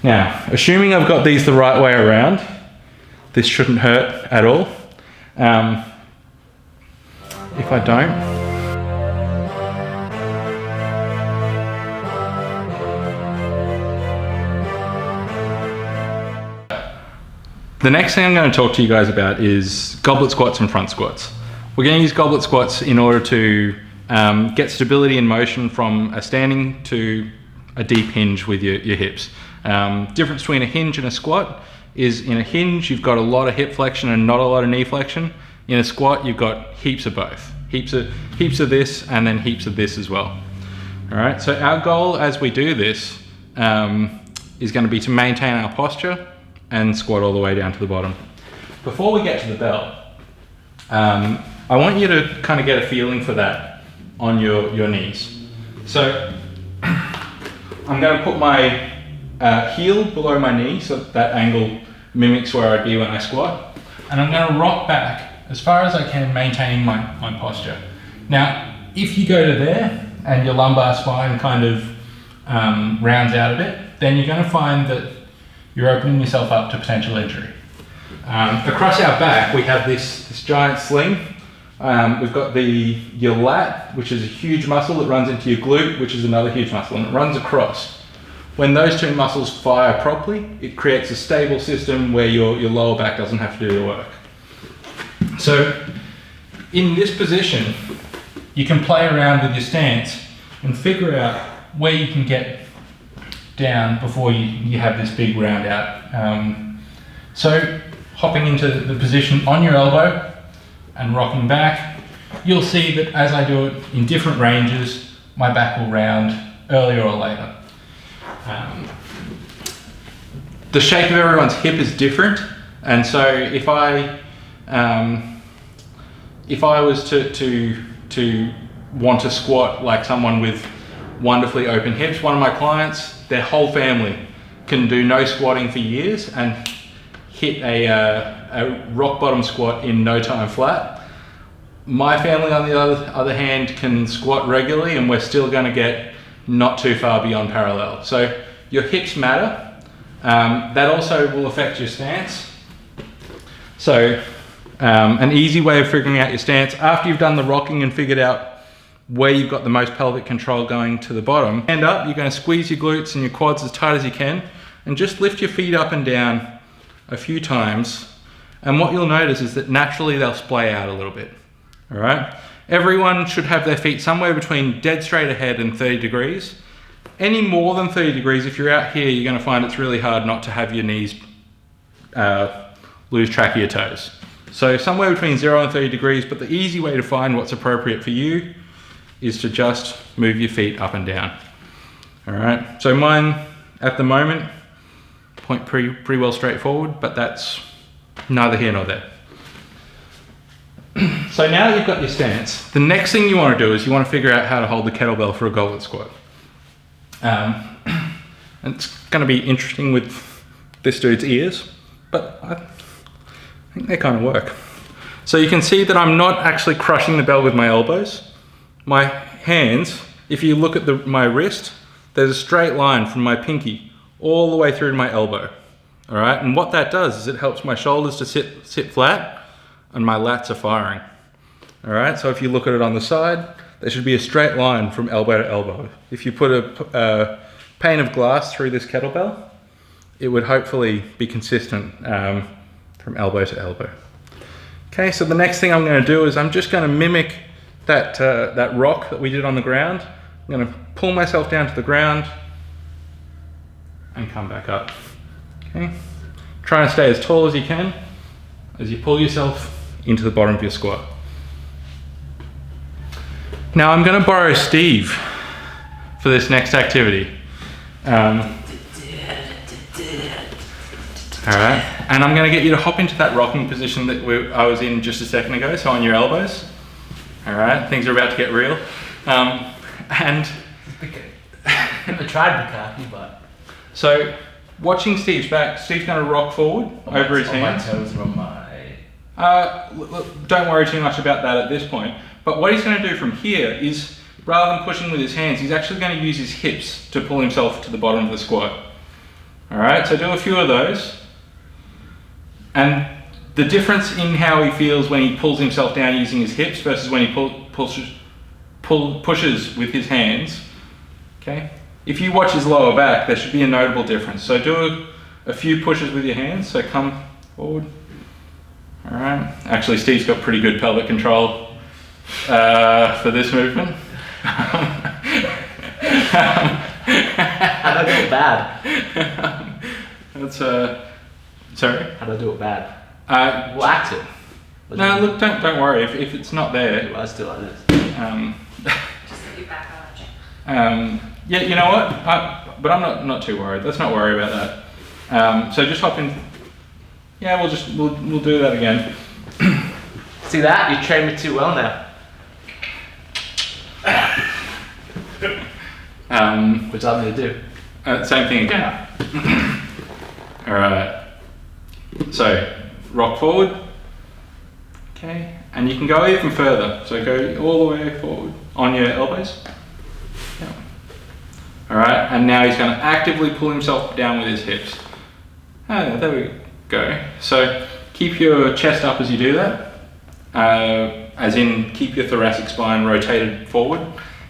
Now, assuming I've got these the right way around, this shouldn't hurt at all. If I don't, the next thing I'm going to talk to you guys about is goblet squats and front squats. We're going to use goblet squats in order to get stability and motion from a standing to a deep hinge with your hips. Difference between a hinge and a squat is in a hinge you've got a lot of hip flexion and not a lot of knee flexion. In a squat you've got heaps of both. Heaps of this and then heaps of this as well. All right, so our goal as we do this is going to be to maintain our posture and squat all the way down to the bottom. Before we get to the belt, I want you to kind of get a feeling for that on your knees. So I'm going to put my heel below my knee so that angle mimics where I'd be when I squat. And I'm going to rock back as far as I can, maintaining my posture. Now, if you go to there and your lumbar spine kind of rounds out a bit, then you're going to find that you're opening yourself up to potential injury. Across our back, we have this giant sling. We've got your lat, which is a huge muscle that runs into your glute, which is another huge muscle, and it runs across. When those two muscles fire properly, it creates a stable system where your lower back doesn't have to do the work. So in this position, you can play around with your stance and figure out where you can get down before you have this big round out. So hopping into the position on your elbow and rocking back, you'll see that as I do it in different ranges, my back will round earlier or later. The shape of everyone's hip is different, and so if I was to want to squat like someone with wonderfully open hips, one of my clients, their whole family can do no squatting for years and hit a rock bottom squat in no time flat. My family, on the other hand, can squat regularly and we're still going to get not too far beyond parallel. So your hips matter. That also will affect your stance. So an easy way of figuring out your stance, after you've done the rocking and figured out where you've got the most pelvic control going to the bottom, stand up, you're going to squeeze your glutes and your quads as tight as you can and just lift your feet up and down a few times, and what you'll notice is that naturally they'll splay out a little bit. All right, everyone should have their feet somewhere between dead straight ahead and 30 degrees. Any more than 30 degrees, if you're out here, you're going to find it's really hard not to have your knees lose track of your toes. So somewhere between 0 and 30 degrees, but the easy way to find what's appropriate for you is to just move your feet up and down. All right, so mine at the moment point pretty well straightforward, but that's neither here nor there. So now that you've got your stance, the next thing you want to do is you want to figure out how to hold the kettlebell for a goblet squat. And it's going to be interesting with this dude's ears, but I think they kind of work. So you can see that I'm not actually crushing the bell with my elbows. My hands, if you look at my wrist, there's a straight line from my pinky all the way through to my elbow. All right, and what that does is it helps my shoulders to sit flat and my lats are firing. All right, so if you look at it on the side, there should be a straight line from elbow to elbow. If you put a pane of glass through this kettlebell, it would hopefully be consistent from elbow to elbow. Okay, so the next thing I'm going to do is I'm just going to mimic that rock that we did on the ground. I'm going to pull myself down to the ground and come back up. Okay, try and stay as tall as you can as you pull yourself into the bottom of your squat. Now I'm going to borrow Steve for this next activity. All right, and I'm going to get you to hop into that rocking position that I was in just a second ago, so on your elbows. All right, things are about to get real. And I tried Bukkake, but... So, watching Steve's back, Steve's going to rock forward over his hands. My toes are on my... Look, don't worry too much about that at this point. But what he's going to do from here is, rather than pushing with his hands, he's actually going to use his hips to pull himself to the bottom of the squat. All right, so do a few of those. And the difference in how he feels when he pulls himself down using his hips versus when he pushes with his hands, okay? If you watch his lower back, there should be a notable difference. So do a few pushes with your hands, so come forward. All right, actually Steve's got pretty good pelvic control for this movement. How'd I do it bad? That's sorry? How'd I do it bad? Well, act it. No, look, don't worry if it's not there. I still like this. Just let your back arch. Yeah, you know what? But I'm not too worried. Let's not worry about that. So just hop in. Yeah, we'll do that again. See that? You trained me too well now. Which I'm going to do. Same thing again. All right. So rock forward. Okay, and you can go even further. So go all the way forward on your elbows. Yeah. All right, and now he's going to actively pull himself down with his hips. Oh, there we go. So keep your chest up as you do that. As in, keep your thoracic spine rotated forward.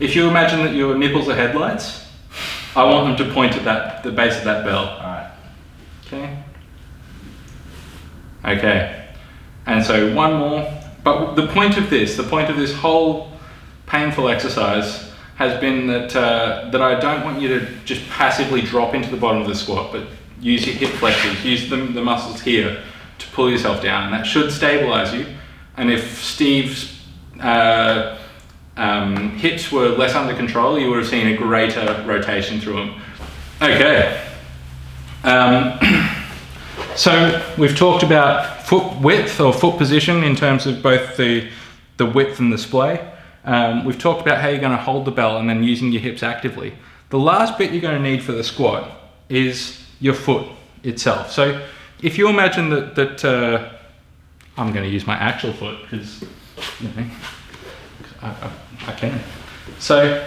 If you imagine that your nipples are headlights, I want them to point at the base of that bell. All right. Okay. Okay. And so one more. But the point of this whole painful exercise has been that I don't want you to just passively drop into the bottom of the squat, but use your hip flexors, use the muscles here to pull yourself down, and that should stabilize you. And if Steve's hips were less under control, you would have seen a greater rotation through them. Okay. So we've talked about foot width or foot position in terms of both the width and the splay. We've talked about how you're going to hold the bell and then using your hips actively. The last bit you're going to need for the squat is your foot itself. So if you imagine that I'm going to use my actual foot because I can. So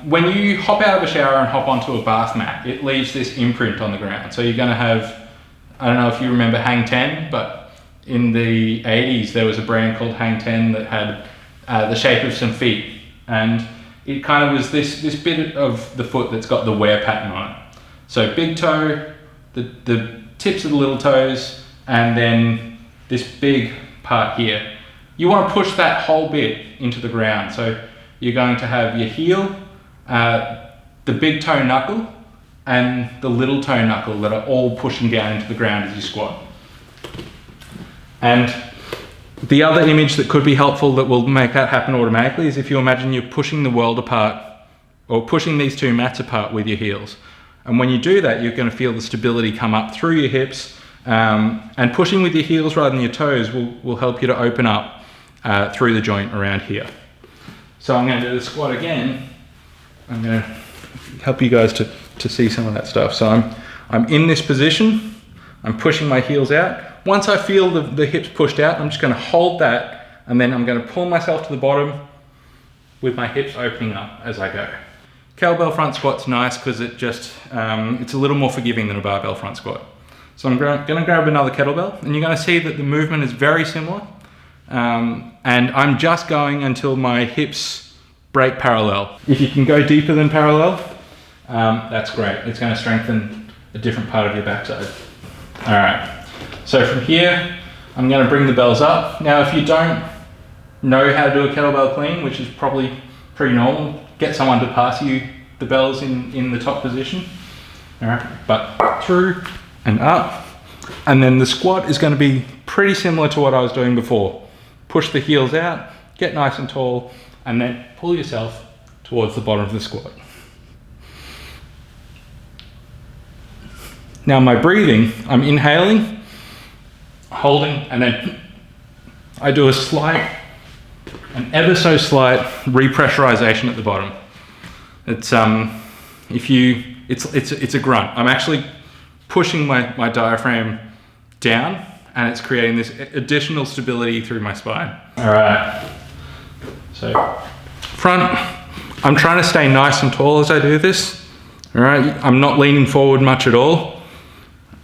when you hop out of a shower and hop onto a bath mat, it leaves this imprint on the ground. So you're going to have, I don't know if you remember Hang 10, but in the 80s there was a brand called Hang 10 that had the shape of some feet, and it kind of was this bit of the foot that's got the wear pattern on it. So big toe, the tips of the little toes, and then this big part here. You want to push that whole bit into the ground. So you're going to have your heel, the big toe knuckle, and the little toe knuckle that are all pushing down into the ground as you squat. And the other image that could be helpful that will make that happen automatically is if you imagine you're pushing the world apart, or pushing these two mats apart with your heels. And when you do that, you're going to feel the stability come up through your hips, and pushing with your heels rather than your toes will help you to open up through the joint around here. So I'm going to do the squat again. I'm going to help you guys to see some of that stuff. So I'm in this position, I'm pushing my heels out. Once I feel the hips pushed out, I'm just going to hold that, and then I'm going to pull myself to the bottom with my hips opening up as I go. Kettlebell front squat's nice because it just, it's a little more forgiving than a barbell front squat. So I'm going to grab another kettlebell, and you're going to see that the movement is very similar. And I'm just going until my hips break parallel. If you can go deeper than parallel, that's great. It's going to strengthen a different part of your backside. All right. So from here, I'm going to bring the bells up. Now, if you don't know how to do a kettlebell clean, which is probably pretty normal, get someone to pass you the bells in the top position. All right, but through and up. And then the squat is going to be pretty similar to what I was doing before. Push the heels out, get nice and tall, and then pull yourself towards the bottom of the squat. Now my breathing, I'm inhaling, holding, and then I do an ever so slight repressurization at the bottom. It's it's a grunt. I'm actually pushing my diaphragm down, and it's creating this additional stability through my spine. All right. So front, I'm trying to stay nice and tall as I do this. All right, I'm not leaning forward much at all,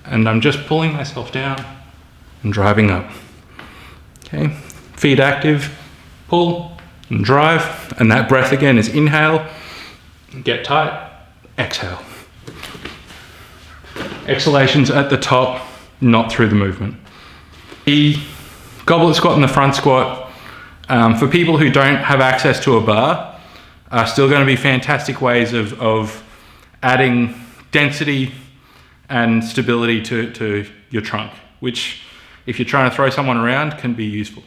and I'm just pulling myself down and driving up. Okay, feet active, pull and drive, and that breath again is inhale, get tight, exhale. Exhalations at the top, not through the movement. The goblet squat and the front squat, for people who don't have access to a bar, are still going to be fantastic ways of adding density and stability to your trunk, which if you're trying to throw someone around can be useful.